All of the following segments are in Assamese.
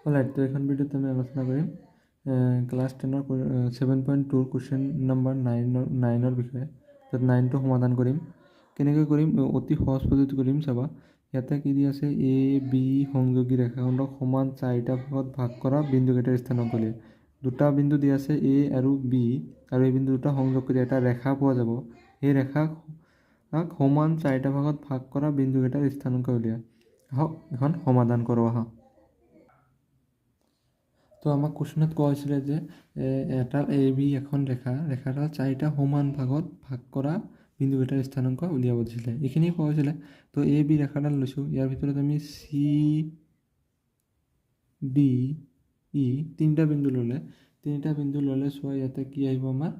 অলৰাইট, তো এখন ভিডিঅ'ত আমি আলোচনা কৰিম ক্লাছ 10ৰ 7.2 কুৱেশ্যন নম্বৰ 9ৰ বিষয়ে। তাত 9টো সমাধান কৰিম। কেনেকৈ কৰিম? অতি সহজ পদ্ধতি কৰিম। চাবা, ইয়াতে কি দি আছে? এ বি সংযোগী ৰেখাখণ্ডক সমান 4টা ভাগত ভাগ কৰা বিন্দুকেইটাৰ স্থানাংক উলিয়াই। দুটা বিন্দু দি আছে এ আৰু বি, আৰু এই বিন্দু দুটা সংযোগ কৰি এটা ৰেখা পোৱা যাব। সেই ৰেখাক সমান 4টা ভাগত ভাগ কৰা বিন্দুকেইটাৰ স্থানাংক উলিয়াই। আহক এখন সমাধান কৰোঁ আহা। তো আমাক কুৱেশ্যনত কোৱা হৈছিলে যে এটা এ বি এখন ৰেখাডাল 4টা সমান ভাগত ভাগ কৰা বিন্দুকেইটাৰ স্থানাংক উলিয়াব দিছিলে। এইখিনি কোৱা হৈছিলে। তো এ বি ৰেখাডাল লৈছোঁ। ইয়াৰ ভিতৰত আমি চি ডি ই তিনিটা বিন্দু ল'লে চোৱা, ইয়াতে কি আহিব আমাৰ?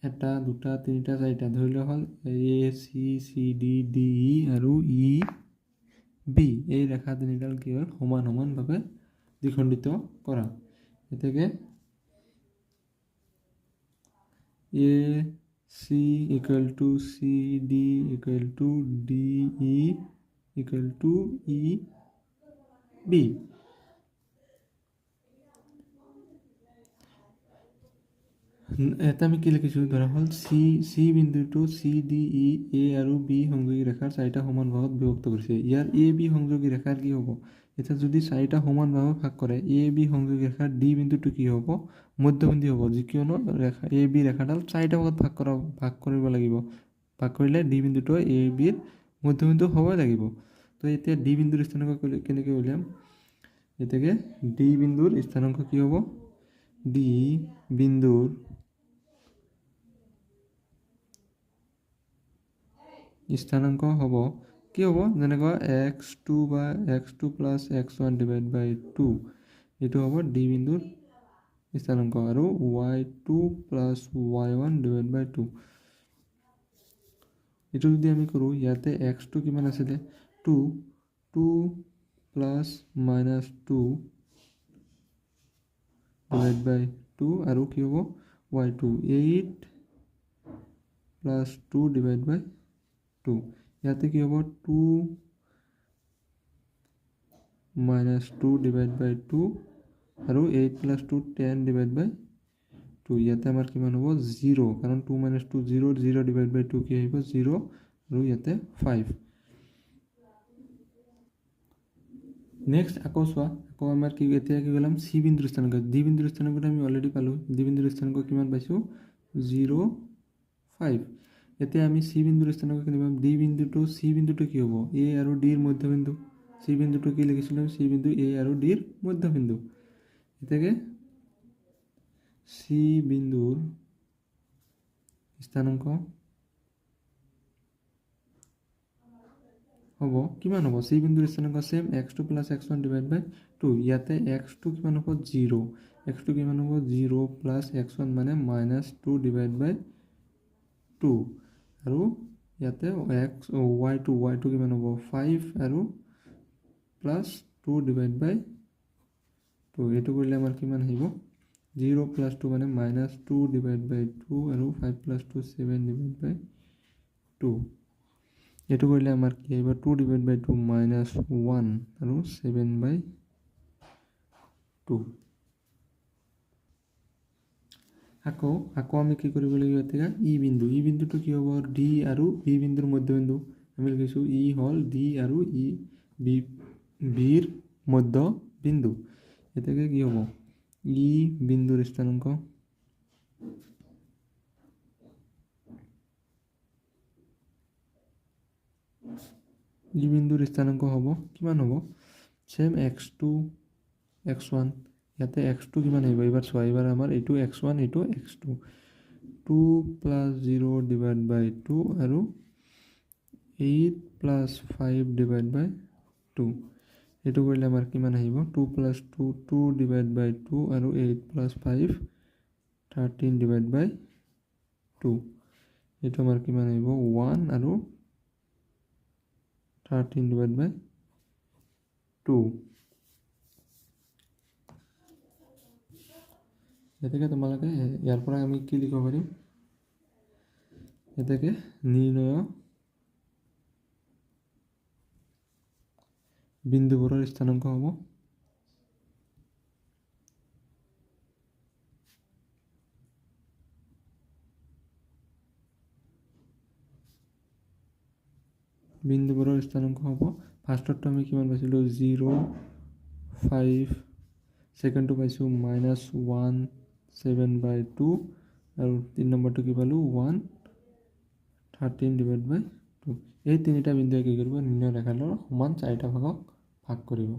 এটা, দুটা, তিনিটা, 4টা ধৰি লোৱা হ'ল এ চি ডি ডি ই আৰু ই বি। এই ৰেখা তিনিডাল কি হ'ল? সমানভাৱে দ্বিখণ্ডিত কৰা। গতিকে A C equal to C D equal to D E equal to E B. এটা আমি কি লিখিছোঁ? ধৰা হ'ল চি বিন্দুটো চি ডি ই এ আৰু বি সংযোগী ৰেখাৰ 4টা সমান ভাগত বিভক্ত কৰিছে। ইয়াৰ এ বি সংযোগী ৰেখাৰ কি হ'ব? এতিয়া যদি 4টা সমান ভাগত ভাগ কৰে, এ বি সংযোগী ৰেখাৰ ডি বিন্দুটো কি হ'ব? মধ্যবিন্দু হ'ব। যিকিয়নো ৰেখা এ বি ৰেখাডাল 4টা ভাগত ভাগ কৰিব লাগিব। ভাগ কৰিলে ডি বিন্দুটো এ বিৰ মধ্যবিন্দু হ'বই লাগিব। তো এতিয়া ডি বিন্দুৰ স্থানাংক কেনেকৈ উলিয়াম? গতিকে ডি বিন্দুৰ স্থানাংক কি হ'ব? ডি বিন্দুৰ স্থানাংক হ'ব কি হ'ব? যেনেকুৱা x2 বা x2 প্লাছ x1 ডিভাইড বাই 2, এইটো হ'ব ডি বিন্দুৰ স্থানাংক, আৰু y2 প্লাছ y1 ডিভাইড বাই 2। এইটো যদি আমি কৰোঁ, ইয়াতে x2 কিমান আছিলে? 2 প্লাছ মাইনাছ 2 ডিভাইড বাই 2, আৰু কি হ'ব? y2 8 প্লাছ 2 ডিভাইড বাই 2। ইয়াতে কি হ'ব? 2 মাইনাছ 2 ডিভাইড বাই 2, আৰু 8 প্লাছ 2 10 ডিভাইড বাই 2। ইয়াতে আমাৰ কিমান হ'ব? 0, কাৰণ 2 মাইনাছ 2 0 ডিভাইড বাই 2 কি আহিব? 0, আৰু ইয়াতে 5। নেক্সট আকৌ চোৱা, আকৌ আমাৰ এতিয়া কি কৰিলাম? চি বিন্দুৰ স্থানাংক। ডি বিন্দুৰ স্থানাংকটো আমি অলৰেডি পালোঁ। ডি বিন্দুৰ স্থানাংক কিমান পাইছোঁ? 0, 5। এতিয়া আমি চি বিন্দুৰ স্থানাংক কিমান পাম? চি বিন্দুটো কি হ'ব? এ আৰু ডিৰ মধ্যবিন্দু। চি বিন্দুটো কি লিখিছিলোঁ? চি বিন্দু এ আৰু ডিৰ মধ্যবিন্দু। এতেকে চি বিন্দুৰ স্থানাংক হ'ব কিমান হ'ব? চি বিন্দুৰ স্থানাংক চেম x2 প্লাছ x1 ডিভাইড বাই 2। ইয়াতে x2 কিমান হ'ব? 0। x2 কিমান হ'ব? 0 প্লাছ x1 মানে মাইনাছ 2 ডিভাইড বাই 2, আৰু ইয়াতে y2 কিমান হ'ব? 5 আৰু প্লাছ 2 ডিভাইড বাই 2। এইটো কৰিলে আমাৰ কিমান আহিব? 0 প্লাছ 2 মানে মাইনাছ 2 ডিভাইড বাই 2, আৰু 5 প্লাছ 2 7 ডিভাইড বাই 2। এইটো কৰিলে আমাৰ কি আহিব? 2 ডিভাইড বাই 2 মাইনাছ 1, আৰু 7 বাই 2। আকৌ আমি কি কৰিব লাগিব? এতিয়া ই বিন্দুটো কি হ'ব? ডি আৰু বি বিন্দুৰ মধ্যবিন্দু। আমি লিখিছোঁ ই হ'ল ডি আৰু ই বিৰ মধ্যবিন্দু। এতেকে কি হ'ব? ই বিন্দুৰ স্থানাংক হ'ব কিমান হ'ব? চেম x2 x1। ইয়াতে x2 কিমান আহিব? এইবাৰ চোৱা, এইবাৰ আমাৰ এইটো x1 এইটো x2। 2 প্লাছ 0 ডিভাইড বাই 2, আৰু 8 প্লাছ 5 ডিভাইড বাই 2। এইটো কৰিলে আমাৰ কিমান আহিব? 2 প্লাছ 2 ডিভাইড বাই 2, আৰু 8 প্লাছ 5 13 ডিভাইড বাই 2। এইটো আমাৰ কিমান আহিব? 1 আৰু 13 ডিভাইড বাই 2। গতিকে তোমালোকে ইয়াৰ পৰা আমি কি লিখিব পাৰিম? গতিকে নিৰ্ণয় বিন্দুবোৰৰ স্থানাংক হ'ব বিন্দুবোৰৰ স্থানাংক হ'ব ফাৰ্ষ্টতটো আমি কিমান পাইছিলোঁ 0 5 ছেকেণ্ডটো পাইছোঁ -1/7/2 আৰু 3 নম্বৰটো কি পালোঁ 1/13/2 এই তিনিটা বিন্দুৱে কি কৰিব নিম্ন ৰেখাডালৰ সমান 4টা ভাগক ভাগ কৰিব